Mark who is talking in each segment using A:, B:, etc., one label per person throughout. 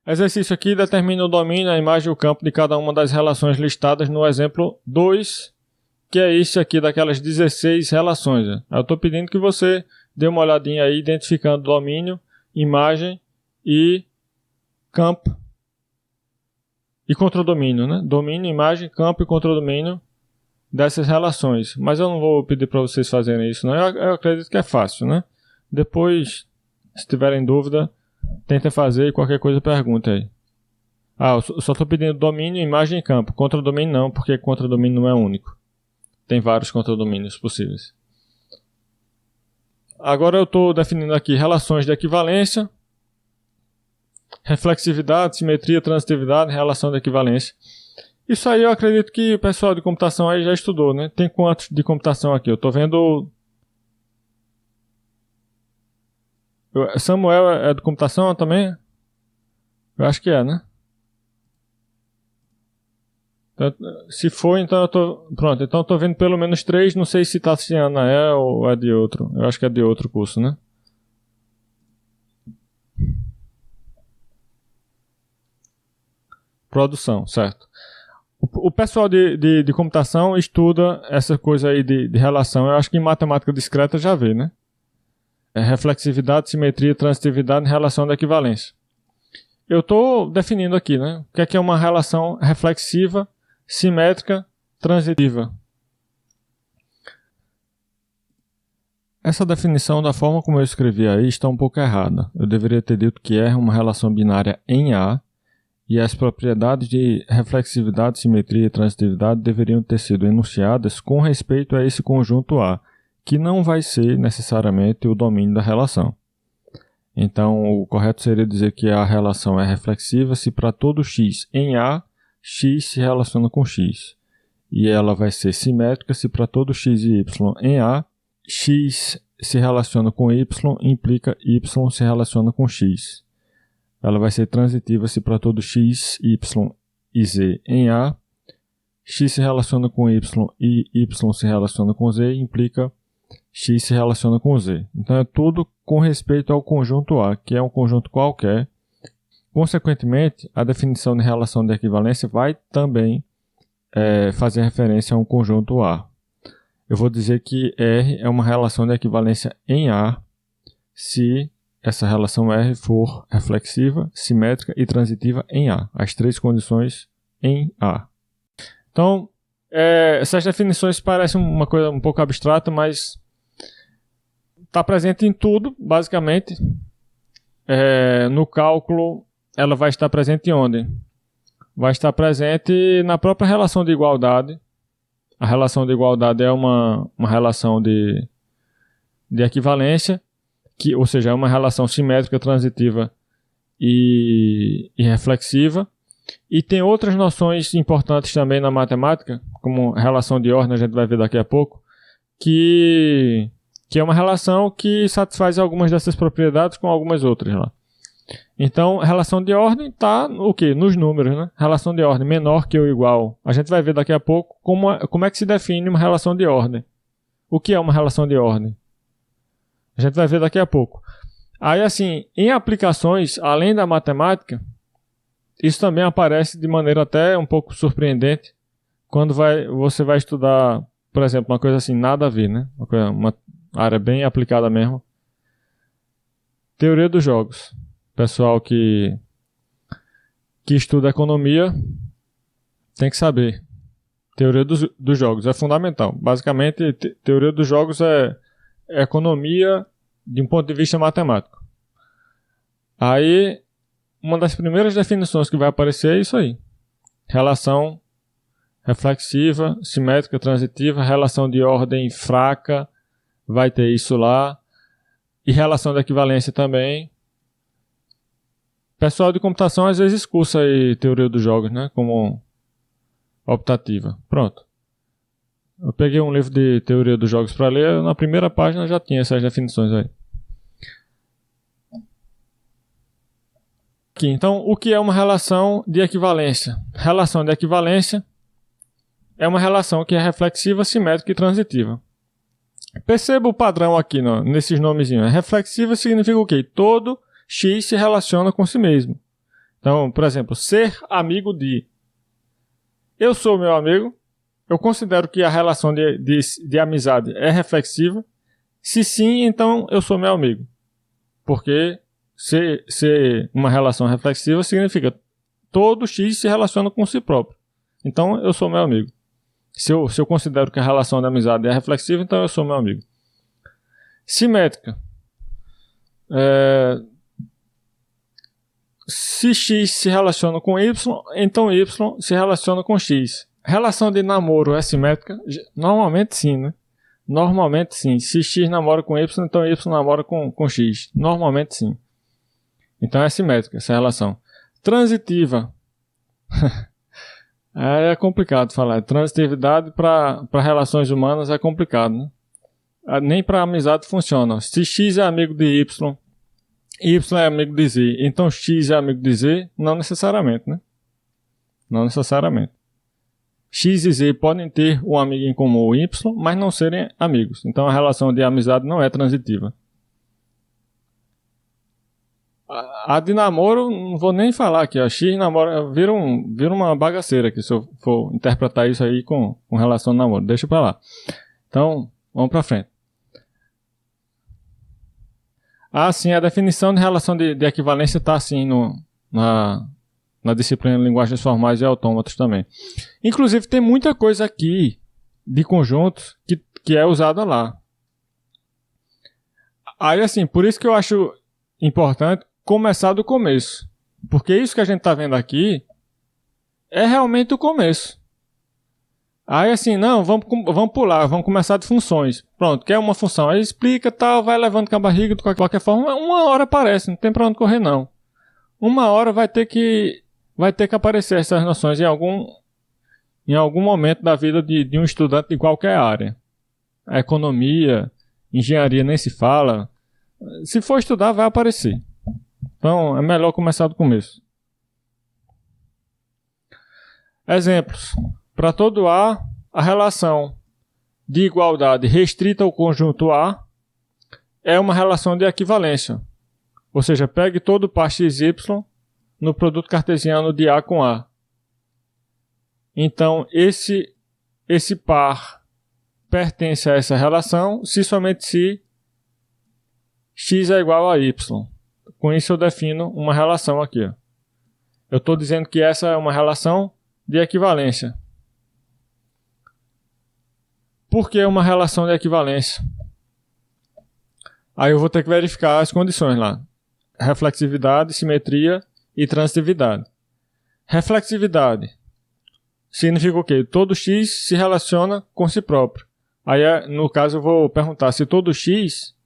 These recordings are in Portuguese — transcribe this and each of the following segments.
A: Exercício aqui determina o domínio, a imagem e o campo de cada uma das relações listadas no exemplo 2, que é isso aqui daquelas 16 relações. Eu estou pedindo que você dê uma olhadinha aí, identificando domínio, imagem e campo e contradomínio, né? Domínio, imagem, campo e contradomínio dessas relações. Mas eu não vou pedir para vocês fazerem isso, não. Eu acredito que é fácil, né? Depois, se tiverem dúvida, tentem fazer e qualquer coisa pergunta aí. Eu só estou pedindo domínio, imagem e campo. Contradomínio não, porque contradomínio não é único. Tem vários contradomínios possíveis. Agora eu estou definindo aqui relações de equivalência, reflexividade, simetria, transitividade, relação de equivalência. Isso aí eu acredito que o pessoal de computação aí já estudou, né? Tem quantos de computação aqui? Eu estou vendo... Samuel é de computação também? Eu acho que é, né? Então, se for, então eu tô... Pronto, então eu tô vendo pelo menos 3. Não sei se Tatiana é ou é de outro. Eu acho que é de outro curso, né? Produção, certo. O pessoal de computação estuda essa coisa aí de relação. Eu acho que em matemática discreta já vê, né? É reflexividade, simetria, transitividade, relação de equivalência. Eu estou definindo aqui, né? O que é uma relação reflexiva, simétrica, transitiva. Essa definição, da forma como eu escrevi aí, está um pouco errada. Eu deveria ter dito que é uma relação binária em A, e as propriedades de reflexividade, simetria e transitividade deveriam ter sido enunciadas com respeito a esse conjunto A, que não vai ser necessariamente o domínio da relação. Então, o correto seria dizer que a relação é reflexiva se para todo x em A, x se relaciona com x. E ela vai ser simétrica se para todo x e y em A, x se relaciona com y, implica y se relaciona com x. Ela vai ser transitiva se para todo x, y e z em A, x se relaciona com y e y se relaciona com z, implica x se relaciona com z. Então é tudo com respeito ao conjunto A, que é um conjunto qualquer. Consequentemente, a definição de relação de equivalência vai também fazer referência a um conjunto A. Eu vou dizer que R é uma relação de equivalência em A se essa relação R for reflexiva, simétrica e transitiva em A. As 3 condições em A. Então, essas definições parecem uma coisa um pouco abstrata, mas está presente em tudo, basicamente. No cálculo, ela vai estar presente onde? Vai estar presente na própria relação de igualdade. A relação de igualdade é uma relação de equivalência, ou seja, é uma relação simétrica, transitiva e reflexiva. E tem outras noções importantes também na matemática, como relação de ordem, a gente vai ver daqui a pouco, que é uma relação que satisfaz algumas dessas propriedades com algumas outras lá. Então, relação de ordem está o quê? Nos números, né? Relação de ordem menor que ou igual. A gente vai ver daqui a pouco como é que se define uma relação de ordem. O que é uma relação de ordem? A gente vai ver daqui a pouco. Aí, assim, em aplicações, além da matemática, isso também aparece de maneira até um pouco surpreendente quando você vai estudar, por exemplo, uma coisa assim, nada a ver, né? Uma área bem aplicada mesmo. Teoria dos jogos. Pessoal que estuda economia tem que saber. Teoria dos jogos é fundamental. Basicamente, teoria dos jogos é economia de um ponto de vista matemático. Aí, uma das primeiras definições que vai aparecer é isso aí. Relação reflexiva, simétrica, transitiva, relação de ordem fraca, vai ter isso lá. E relação de equivalência também. Pessoal de computação às vezes cursa aí teoria dos jogos, né? Como optativa. Pronto. Eu peguei um livro de teoria dos jogos para ler, na primeira página já tinha essas definições aí. Aqui, então, o que é uma relação de equivalência? Relação de equivalência é uma relação que é reflexiva, simétrica e transitiva. Perceba o padrão aqui nesses nomezinhos. Reflexiva significa o quê? Todo x se relaciona com si mesmo. Então, por exemplo, ser amigo de. Eu sou meu amigo, eu considero que a relação de amizade é reflexiva. Se sim, então eu sou meu amigo. Porque ser uma relação reflexiva significa todo X se relaciona com si próprio. Então eu sou meu amigo. Se eu considero que a relação de amizade é reflexiva, então eu sou meu amigo. Simétrica. Se X se relaciona com Y, então Y se relaciona com X. Relação de namoro é simétrica? Normalmente sim, né? Normalmente sim. Se X namora com Y, então Y namora com X. Normalmente sim. Então é simétrica essa relação. Transitiva. É complicado falar. Transitividade para relações humanas é complicado, né? Nem para amizade funciona. Se X é amigo de Y, Y é amigo de Z, então X é amigo de Z? Não necessariamente, né? Não necessariamente. X e Z podem ter um amigo em comum, Y, mas não serem amigos. Então a relação de amizade não é transitiva. A de namoro, não vou nem falar aqui. A X namora, vira uma bagaceira aqui, se eu for interpretar isso aí com relação ao namoro. Deixa pra lá. Então, vamos pra frente. Sim, a definição de relação de equivalência está assim na disciplina de linguagens formais e autômatos também. Inclusive, tem muita coisa aqui de conjuntos que é usada lá. Aí, assim, por isso que eu acho importante começar do começo. Porque isso que a gente está vendo aqui é realmente o começo. Aí assim, não, vamos pular, vamos começar de funções. Pronto, quer uma função, aí explica, tal, vai levando com a barriga, de qualquer forma, uma hora aparece, não tem pra onde correr não. Uma hora vai ter que aparecer essas noções em algum momento da vida de um estudante de qualquer área. A economia, engenharia nem se fala. Se for estudar, vai aparecer. Então, é melhor começar do começo. Exemplos. Para todo A, a relação de igualdade restrita ao conjunto A é uma relação de equivalência. Ou seja, pegue todo o par XY no produto cartesiano de A com A. Então, esse par pertence a essa relação se somente se x é igual a y. Com isso eu defino uma relação aqui. Ó. Eu estou dizendo que essa é uma relação de equivalência. Por que uma relação de equivalência? Aí eu vou ter que verificar as condições lá. Reflexividade, simetria e transitividade. Reflexividade significa o quê? Todo x se relaciona com si próprio. Aí, no caso, eu vou perguntar se todo x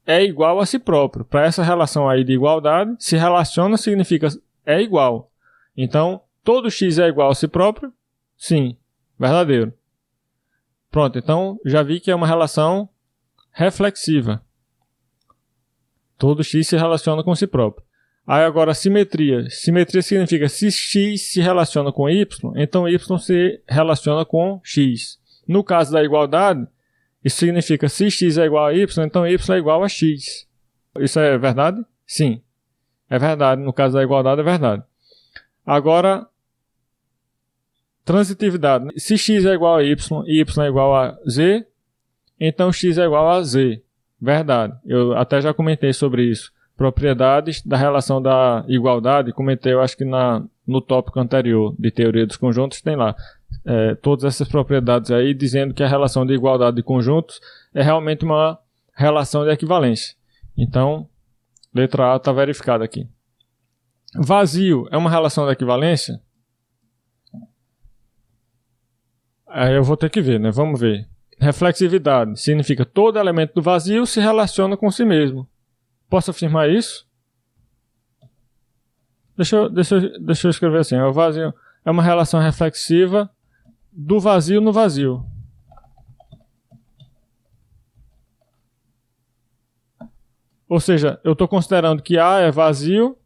A: é igual a si próprio. Para essa relação aí de igualdade, se relaciona significa é igual. Então, todo x é igual a si próprio? Sim, verdadeiro. Pronto, então já vi que é uma relação reflexiva. Todo x se relaciona com si próprio. Aí agora simetria. Simetria significa se x se relaciona com y, então y se relaciona com x. No caso da igualdade, isso significa se x é igual a y, então y é igual a x. Isso é verdade? Sim. É verdade. No caso da igualdade é verdade. Agora, transitividade. Se x é igual a y e y é igual a z, então x é igual a z. Verdade. Eu até já comentei sobre isso. Propriedades da relação da igualdade, comentei eu acho que no tópico anterior de teoria dos conjuntos, tem lá todas essas propriedades aí dizendo que a relação de igualdade de conjuntos é realmente uma relação de equivalência. Então, letra A está verificada aqui. Vazio é uma relação de equivalência? Aí eu vou ter que ver, né? Vamos ver. Reflexividade significa todo elemento do vazio se relaciona com si mesmo. Posso afirmar isso? Deixa eu escrever assim. O vazio é uma relação reflexiva do vazio no vazio. Ou seja, eu estou considerando que A é vazio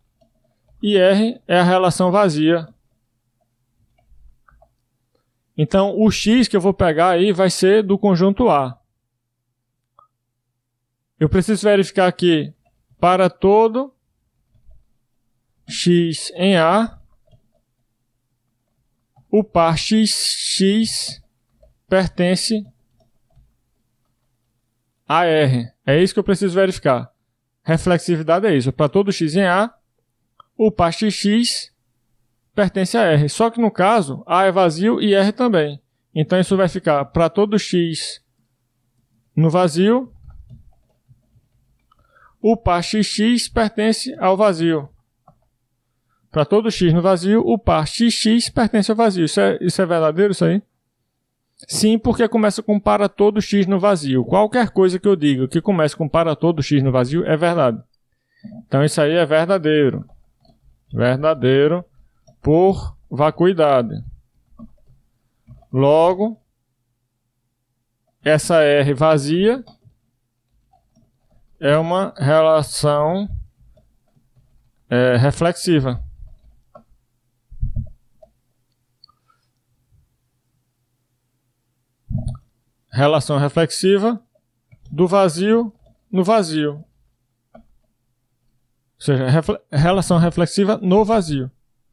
A: e R é a relação vazia. Então, o X que eu vou pegar aí vai ser do conjunto A. Eu preciso verificar que para todo x em A, o par x pertence a R. É isso que eu preciso verificar. Reflexividade é isso. Para todo x em A, o par x pertence a R. Só que no caso, A é vazio e R também. Então isso vai ficar para todo x no vazio, o par x pertence ao vazio. Para todo x no vazio, o par x pertence ao vazio. Isso é verdadeiro, isso aí? Sim, porque começa com para todo x no vazio. Qualquer coisa que eu diga que comece com para todo x no vazio é verdade. Então isso aí é verdadeiro. Verdadeiro por vacuidade. Logo, essa R vazia é uma relação reflexiva. Relação reflexiva do vazio no vazio. Ou seja, relação reflexiva no vazio.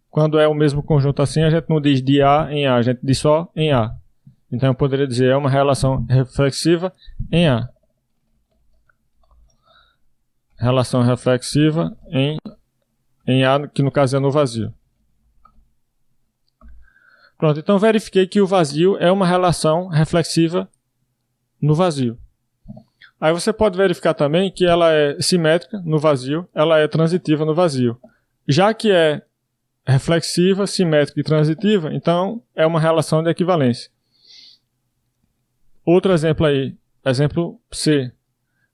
A: Quando é o mesmo conjunto assim, a gente não diz de A em A, a gente diz só em A. Então eu poderia dizer é uma relação reflexiva em A. Relação reflexiva em A, que no caso é no vazio. Pronto, então verifiquei que o vazio é uma relação reflexiva no vazio. Aí você pode verificar também que ela é simétrica no vazio, ela é transitiva no vazio. Já que é reflexiva, simétrica e transitiva, então é uma relação de equivalência. Outro exemplo aí, exemplo C.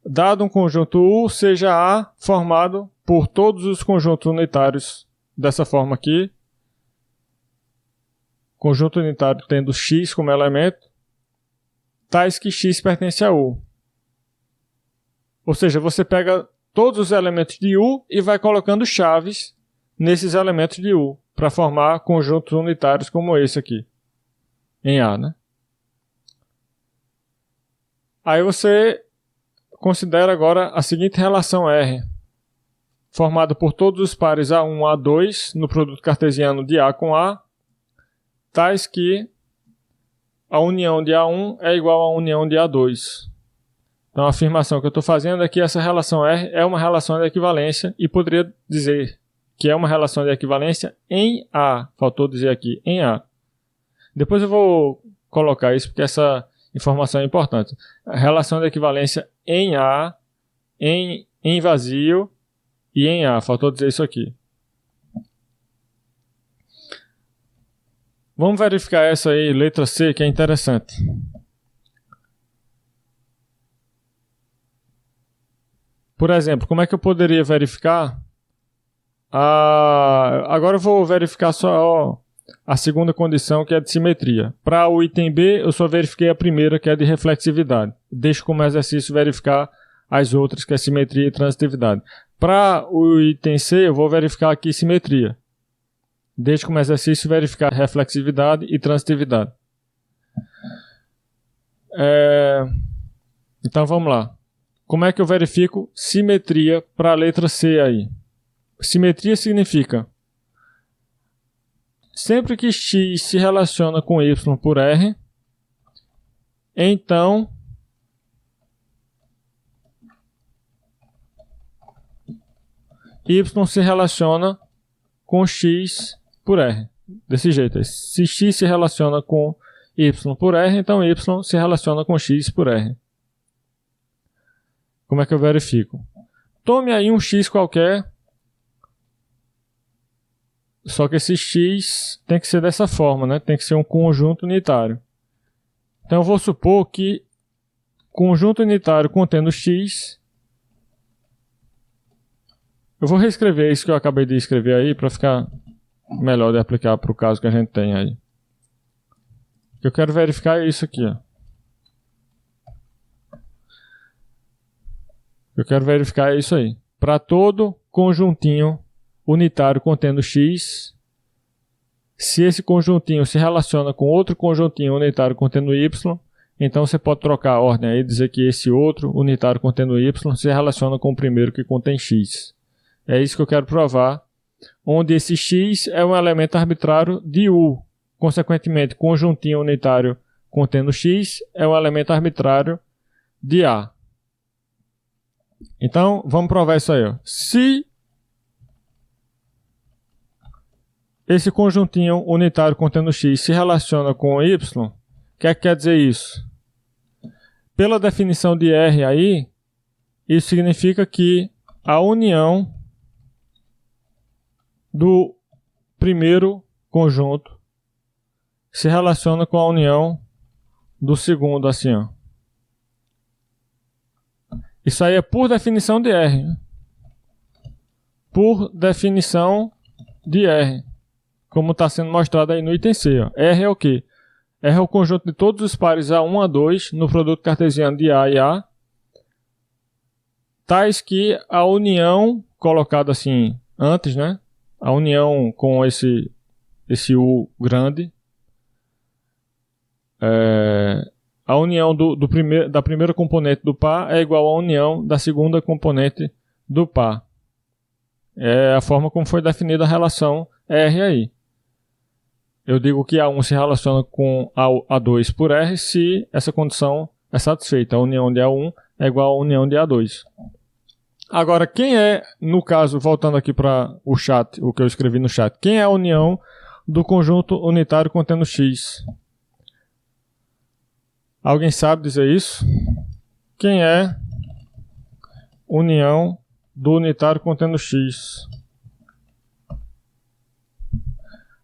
A: Dado um conjunto U, seja A formado por todos os conjuntos unitários dessa forma aqui. Conjunto unitário tendo x como elemento, tais que x pertence a U. Ou seja, você pega todos os elementos de U e vai colocando chaves nesses elementos de U para formar conjuntos unitários como esse aqui, em A, né? Aí você considera agora a seguinte relação R, formada por todos os pares A1 e A2 no produto cartesiano de A com A, tais que a união de A1 é igual à união de A2. Então a afirmação que eu estou fazendo é que essa relação R é uma relação de equivalência e poderia dizer que é uma relação de equivalência em A. Faltou dizer aqui, em A. Depois eu vou colocar isso porque essa informação é importante. A relação de equivalência em A, em vazio e em A. Faltou dizer isso aqui. Vamos verificar essa aí, letra C, que é interessante. Por exemplo, como é que eu poderia verificar? Agora eu vou verificar só a segunda condição, que é de simetria. Para o item B, eu só verifiquei a primeira, que é de reflexividade. Deixo como exercício verificar as outras, que é simetria e transitividade. Para o item C, eu vou verificar aqui simetria. Deixo como exercício verificar reflexividade e transitividade. Então vamos lá. Como é que eu verifico simetria para a letra C aí? Simetria significa sempre que x se relaciona com y por R, então y se relaciona com x por R. Desse jeito. Se x se relaciona com y por R, então y se relaciona com x por R. Como é que eu verifico? Tome aí um x qualquer, só que esse x tem que ser dessa forma, né? Tem que ser um conjunto unitário. Então eu vou supor que conjunto unitário contendo x. Eu vou reescrever isso que eu acabei de escrever aí para ficar melhor de aplicar para o caso que a gente tem aí. O que eu quero verificar é isso aqui, ó. Eu quero verificar isso aí. Para todo conjuntinho unitário contendo x, se esse conjuntinho se relaciona com outro conjuntinho unitário contendo y, então você pode trocar a ordem aí e dizer que esse outro unitário contendo y se relaciona com o primeiro que contém x. É isso que eu quero provar onde esse X é um elemento arbitrário de U. Consequentemente, conjuntinho unitário contendo X é um elemento arbitrário de A. Então, vamos provar isso aí. Ó. Se esse conjuntinho unitário contendo X se relaciona com Y, o que é que quer dizer isso? Pela definição de R aí, isso significa que a união do primeiro conjunto se relaciona com a união do segundo, assim, ó. Isso aí é por definição de R. Né? Por definição de R. Como está sendo mostrado aí no item C. Ó. R é o quê? R é o conjunto de todos os pares A1 a 2 no produto cartesiano de A e A, tais que a união, colocada assim antes, né? A união com esse U grande, a união da primeira componente do par é igual à união da segunda componente do par. É a forma como foi definida a relação R aí. Eu digo que A1 se relaciona com A2 por R se essa condição é satisfeita. A união de A1 é igual à união de A2. Agora, quem é, no caso, voltando aqui para o chat, o que eu escrevi no chat, quem é a união do conjunto unitário contendo X? Alguém sabe dizer isso? Quem é união do unitário contendo X?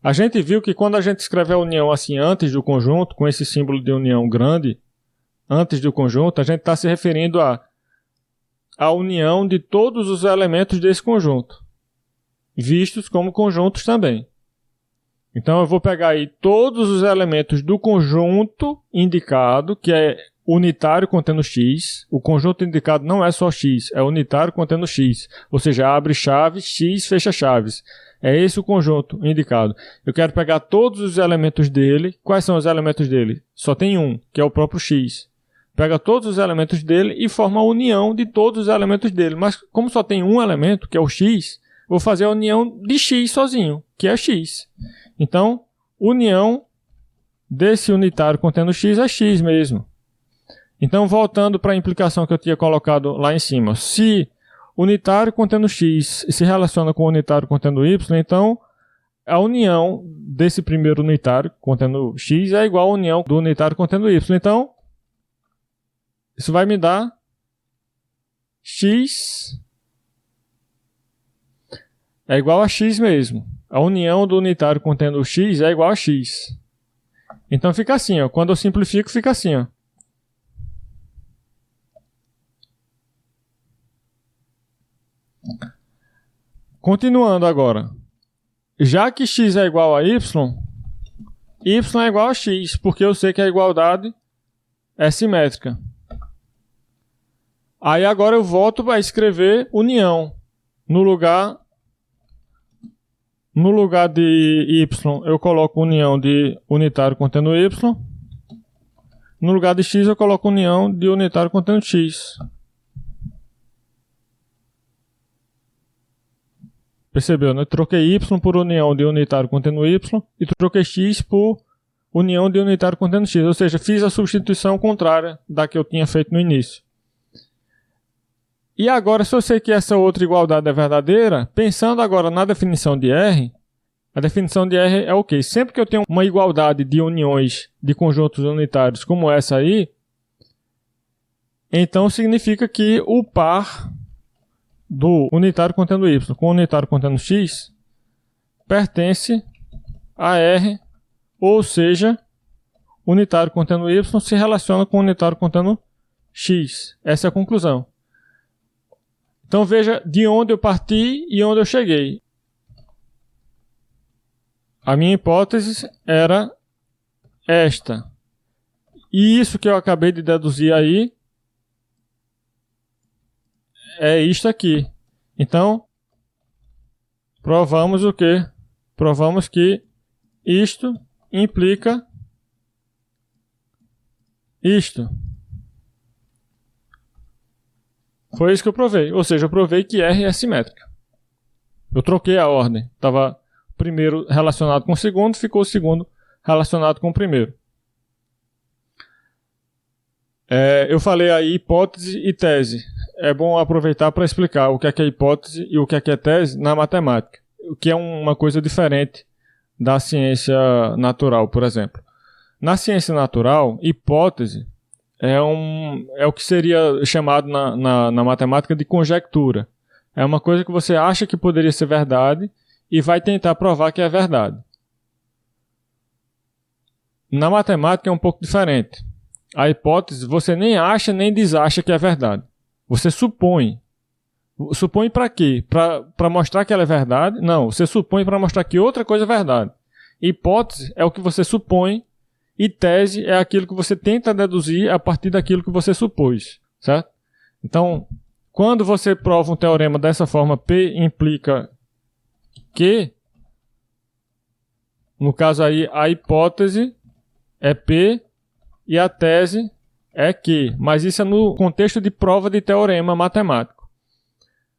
A: A gente viu que quando a gente escreve a união assim antes do conjunto, com esse símbolo de união grande, antes do conjunto, a gente está se referindo à união de todos os elementos desse conjunto, vistos como conjuntos também. Então eu vou pegar aí todos os elementos do conjunto indicado, que é unitário contendo X. O conjunto indicado não é só X, é unitário contendo X. Ou seja, abre chaves, X fecha chaves. É esse o conjunto indicado. Eu quero pegar todos os elementos dele. Quais são os elementos dele? Só tem um, que é o próprio X. Pega todos os elementos dele e forma a união de todos os elementos dele. Mas como só tem um elemento, que é o X, vou fazer a união de X sozinho, que é X. Então, união desse unitário contendo X é X mesmo. Então, voltando para a implicação que eu tinha colocado lá em cima. Se unitário contendo X se relaciona com o unitário contendo Y, então a união desse primeiro unitário contendo X é igual à união do unitário contendo Y. Então, isso vai me dar X é igual a X mesmo. A união do unitário contendo X é igual a X. Então fica assim, ó. Quando eu simplifico, fica assim, ó. Continuando agora. Já que X é igual a Y é igual a X, porque eu sei que a igualdade é simétrica. Aí agora eu volto a escrever união. No lugar de Y, eu coloco união de unitário contendo Y. No lugar de X, eu coloco união de unitário contendo X. Percebeu, né? Troquei Y por união de unitário contendo Y e troquei X por união de unitário contendo X. Ou seja, fiz a substituição contrária da que eu tinha feito no início. E agora, se eu sei que essa outra igualdade é verdadeira, pensando agora na definição de R, a definição de R é o quê? Sempre que eu tenho uma igualdade de uniões de conjuntos unitários como essa aí, então significa que o par do unitário contendo Y com o unitário contendo X pertence a R, ou seja, unitário contendo Y se relaciona com o unitário contendo X. Essa é a conclusão. Então veja de onde eu parti e onde eu cheguei. A minha hipótese era esta. E isso que eu acabei de deduzir aí é isto aqui. Então, provamos o quê? Provamos que isto implica isto. Foi isso que eu provei. Ou seja, eu provei que R é simétrica. Eu troquei a ordem. Estava o primeiro relacionado com o segundo, ficou o segundo relacionado com o primeiro. Eu falei aí hipótese e tese. É bom aproveitar para explicar o que é hipótese e o que é tese na matemática, o que é uma coisa diferente da ciência natural, por exemplo. Na ciência natural, hipótese é o que seria chamado na matemática de conjectura. É uma coisa que você acha que poderia ser verdade e vai tentar provar que é verdade. Na matemática é um pouco diferente. A hipótese você nem acha nem desacha que é verdade. Você supõe. Supõe para quê? Para mostrar que ela é verdade? Não, você supõe para mostrar que outra coisa é verdade. Hipótese é o que você supõe e tese é aquilo que você tenta deduzir a partir daquilo que você supôs, certo? Então, quando você prova um teorema dessa forma, P implica Q, no caso aí a hipótese é P e a tese é Q, mas isso é no contexto de prova de teorema matemático.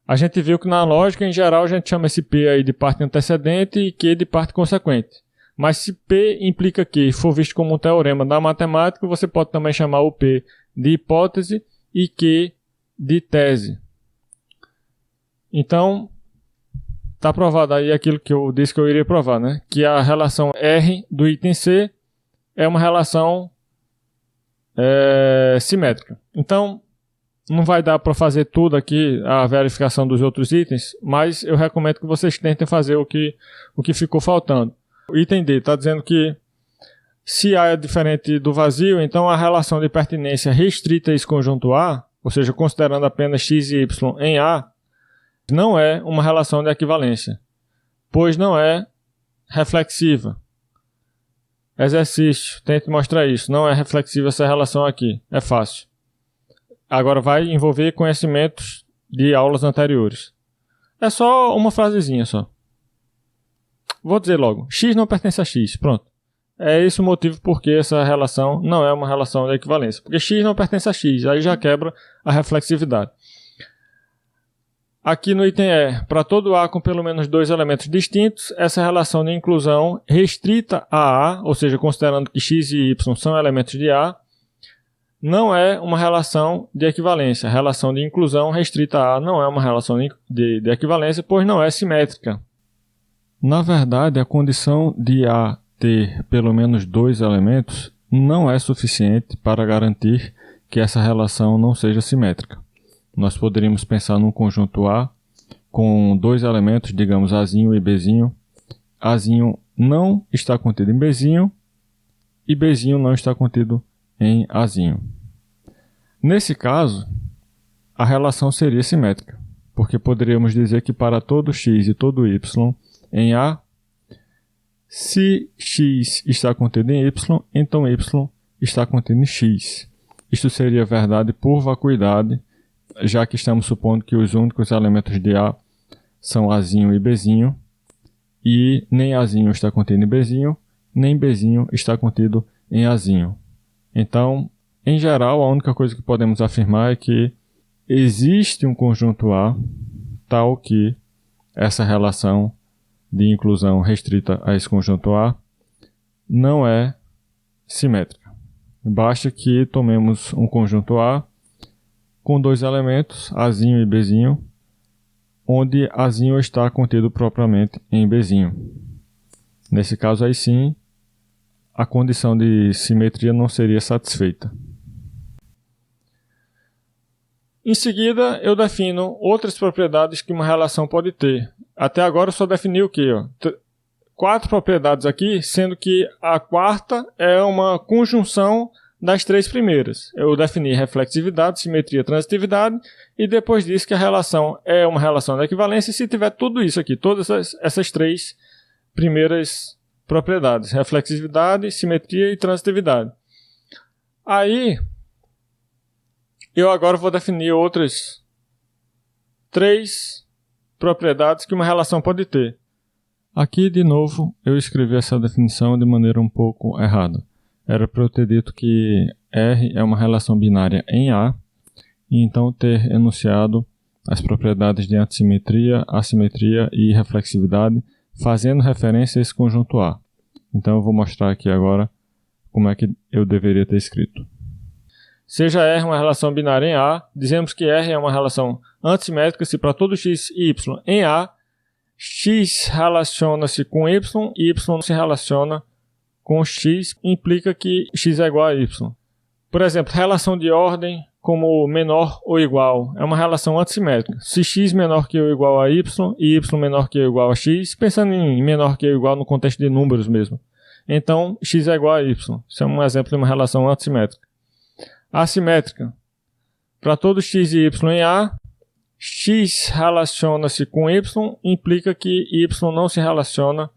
A: A gente viu que na lógica, em geral, a gente chama esse P aí de parte antecedente e Q de parte consequente. Mas se P implica Q e for visto como um teorema da matemática, você pode também chamar o P de hipótese e Q de tese. Então, está provado aí aquilo que eu disse que eu iria provar, né? Que a relação R do item C é uma relação simétrica. Então, não vai dar para fazer tudo aqui, a verificação dos outros itens, mas eu recomendo que vocês tentem fazer o que ficou faltando. O item D está dizendo que se A é diferente do vazio, então a relação de pertinência restrita a esse conjunto A, ou seja, considerando apenas x e y em A, não é uma relação de equivalência, pois não é reflexiva. Exercício, tente mostrar isso. Não é reflexiva essa relação aqui, é fácil. Agora vai envolver conhecimentos de aulas anteriores. É só uma frasezinha só. Vou dizer logo, x não pertence a x, pronto. É esse o motivo porque essa relação não é uma relação de equivalência. Porque x não pertence a x, aí já quebra a reflexividade. Aqui no item E, para todo A com pelo menos dois elementos distintos, essa relação de inclusão restrita a A, ou seja, considerando que x e y são elementos de A, não é uma relação de equivalência. A relação de inclusão restrita a A não é uma relação de equivalência, pois não é simétrica. Na verdade, a condição de A ter pelo menos dois elementos não é suficiente para garantir que essa relação não seja simétrica. Nós poderíamos pensar num conjunto A com dois elementos, digamos Azinho e Bzinho. Azinho não está contido em Bzinho e Bzinho não está contido em Azinho. Nesse caso, a relação seria simétrica, porque poderíamos dizer que para todo x e todo y em A, se x está contido em y, então y está contido em x. Isto seria verdade por vacuidade, já que estamos supondo que os únicos elementos de A são Azinho e Bzinho, e nem Azinho está contido em Bzinho, nem Bzinho está contido em Azinho. Então, em geral, a única coisa que podemos afirmar é que existe um conjunto A tal que essa relação de inclusão restrita a esse conjunto A não é simétrica. Basta que tomemos um conjunto A com dois elementos, Azinho e Bzinho, onde Azinho está contido propriamente em Bzinho. Nesse caso aí sim, a condição de simetria não seria satisfeita. Em seguida, eu defino outras propriedades que uma relação pode ter. Até agora eu só defini o quê? 4 propriedades aqui, sendo que a quarta é uma conjunção das 3 primeiras. Eu defini reflexividade, simetria, transitividade, e depois disse que a relação é uma relação de equivalência se tiver tudo isso aqui, todas essas 3 primeiras propriedades, reflexividade, simetria e transitividade. Aí, eu agora vou definir outras 3 propriedades que uma relação pode ter. Aqui, de novo, eu escrevi essa definição de maneira um pouco errada. Era para eu ter dito que R é uma relação binária em A, e então ter enunciado as propriedades de antissimetria, assimetria e reflexividade, fazendo referência a esse conjunto A. Então eu vou mostrar aqui agora como é que eu deveria ter escrito. Seja R uma relação binária em A, dizemos que R é uma relação antissimétrica se para todo x e y em A, x relaciona-se com y e y se relaciona com x, implica que x é igual a y. Por exemplo, relação de ordem como menor ou igual é uma relação antissimétrica. Se x menor que ou igual a y e y menor que ou igual a x, pensando em menor que ou igual no contexto de números mesmo, então x é igual a y. Isso é um exemplo de uma relação antissimétrica. Assimétrica. Para todo x e y em A, x relaciona-se com y, implica que y não se relaciona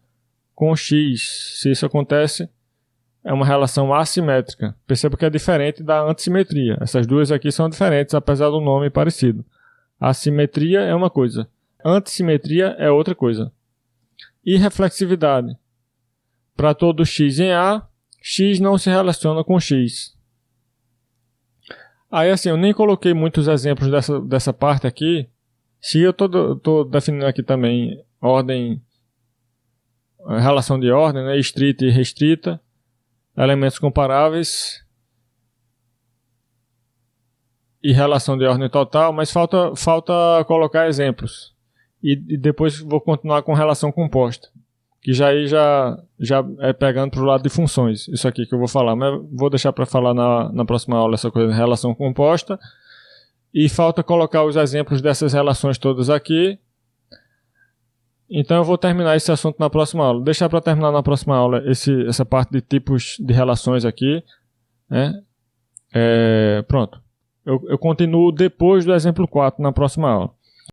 A: com x. Se isso acontece, é uma relação assimétrica. Perceba que é diferente da antissimetria. Essas duas aqui são diferentes, apesar do nome parecido. Assimetria é uma coisa, antissimetria é outra coisa. Irreflexividade. Para todo x em A, x não se relaciona com x. Aí assim, eu nem coloquei muitos exemplos dessa parte aqui. Se eu estou definindo aqui também ordem, relação de ordem, né, estrita e restrita, elementos comparáveis e relação de ordem total, mas falta colocar exemplos. E depois vou continuar com relação composta, que já é pegando para o lado de funções, isso aqui que eu vou falar, mas vou deixar para falar na próxima aula essa coisa de relação composta. E falta colocar os exemplos dessas relações todas aqui. Então eu vou terminar esse assunto na próxima aula. Deixar para terminar na próxima aula essa parte de tipos de relações aqui, né? Pronto. Eu continuo depois do exemplo 4 na próxima aula.